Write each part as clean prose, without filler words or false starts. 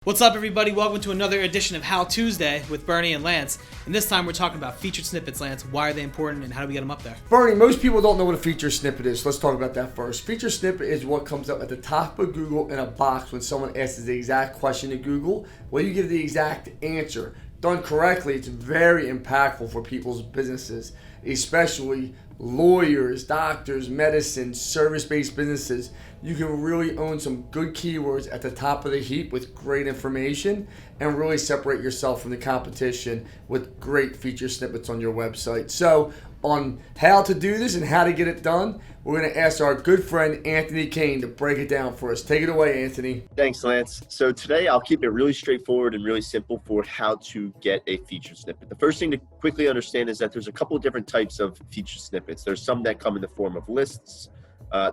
What's up, everybody? Welcome to another edition of How Tuesday with Bernie and Lance. And this time we're talking about featured snippets. Lance, why are they important and how do we get them up there? Bernie, most people don't know what a feature snippet is. Let's talk about that first. Feature snippet is what comes up at the top of Google in a box when someone asks the exact question to Google. Well, you give the exact answer. Done correctly, it's very impactful for people's businesses, especially lawyers, doctors, medicine, service-based businesses. You can really own some good keywords at the top of the heap with great information and really separate yourself from the competition with great feature snippets on your website. So on how to do this and how to get it done, we're going to ask our good friend Anthony Kane to break it down for us. Take it away, Anthony. Thanks, Lance. So today I'll keep it really straightforward and really simple for how to get a featured snippet. The first thing to quickly understand is that there's a couple of different types of featured snippets. There's some that come in the form of lists.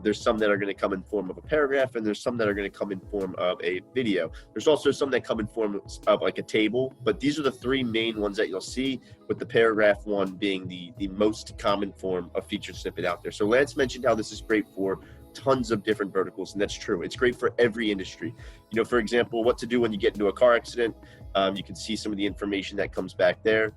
There's some that are going to come in form of a paragraph, and there's some that are going to come in form of a video. There's also some that come in form of like a table, but these are the three main ones that you'll see, with the paragraph one being the most common form of featured snippet out there. So Lance mentioned how this is great for tons of different verticals, and that's true. It's great for every industry. You know, for example, what to do when you get into a car accident. You can see some of the information that comes back there.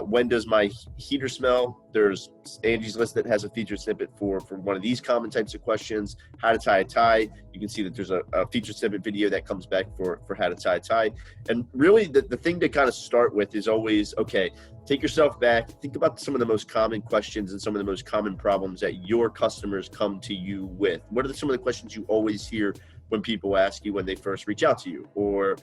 When does my heater smell? There's Angie's List that has a featured snippet for one of these common types of questions. How to tie a tie. You can see that there's a featured snippet video that comes back for how to tie a tie. And really the thing to kind of start with is always, okay, take yourself back, think about some of the most common questions and some of the most common problems that your customers come to you with. What are some of the questions you always hear when people ask you when they first reach out to you, or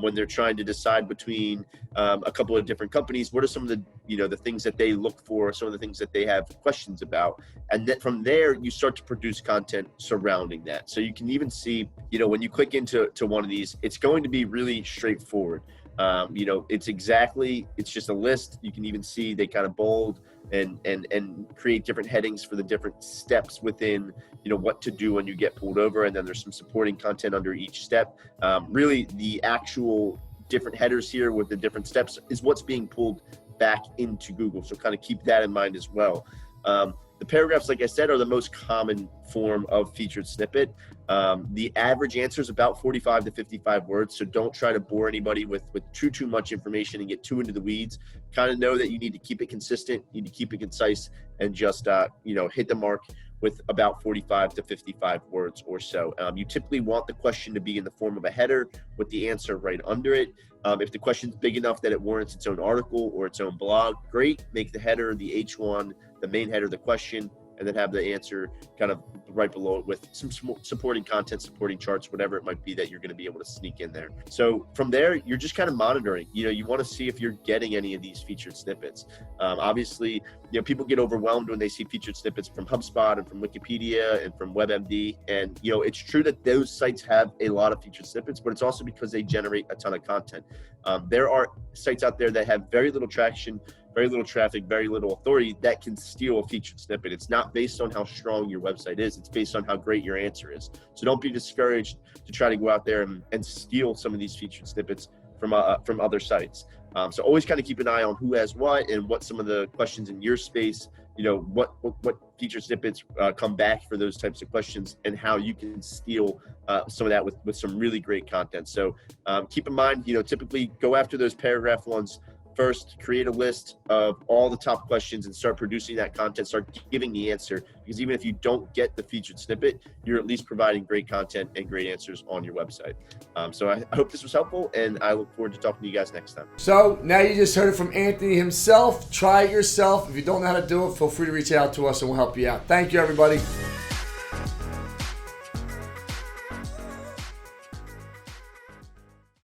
when they're trying to decide between a couple of different companies? What are some of the things that they look for, some of the things that they have questions about? And then from there, you start to produce content surrounding that. So you can even see, when you click into one of these, it's going to be really straightforward. It's just a list. You can even see they kind of bold and create different headings for the different steps within, what to do when you get pulled over. And then there's some supporting content under each step. Really the actual different headers here with the different steps is what's being pulled back into Google. So kind of keep that in mind as well. The paragraphs, like I said, are the most common form of featured snippet. The average answer is about 45 to 55 words, so don't try to bore anybody with too much information and get too into the weeds. Kind of know that you need to keep it consistent, you need to keep it concise, and just hit the mark with about 45 to 55 words or so. You typically want the question to be in the form of a header with the answer right under it. If the question's big enough that it warrants its own article or its own blog, great. Make the header the H1, the main header, the question, and then have the answer kind of right below it with some supporting content, supporting charts, whatever it might be that you're going to be able to sneak in there. So from there, you're just kind of monitoring. You want to see if you're getting any of these featured snippets. Obviously, people get overwhelmed when they see featured snippets from HubSpot and from Wikipedia and from WebMD. And, it's true that those sites have a lot of featured snippets, but it's also because they generate a ton of content. There are sites out there that have very little traction, very little traffic, very little authority that can steal a featured snippet. It's not based on how strong your website is. It's based on how great your answer is. So don't be discouraged to try to go out there and steal some of these featured snippets from other sites. So always kind of keep an eye on who has what and what some of the questions in your space, what featured snippets come back for those types of questions, and how you can steal some of that with some really great content. So keep in mind, typically go after those paragraph ones first. Create a list of all the top questions and start producing that content, start giving the answer, because even if you don't get the featured snippet, you're at least providing great content and great answers on your website. So I hope this was helpful, and I look forward to talking to you guys next time. So now you just heard it from Anthony himself. Try it yourself. If you don't know how to do it, feel free to reach out to us and we'll help you out. Thank you, everybody.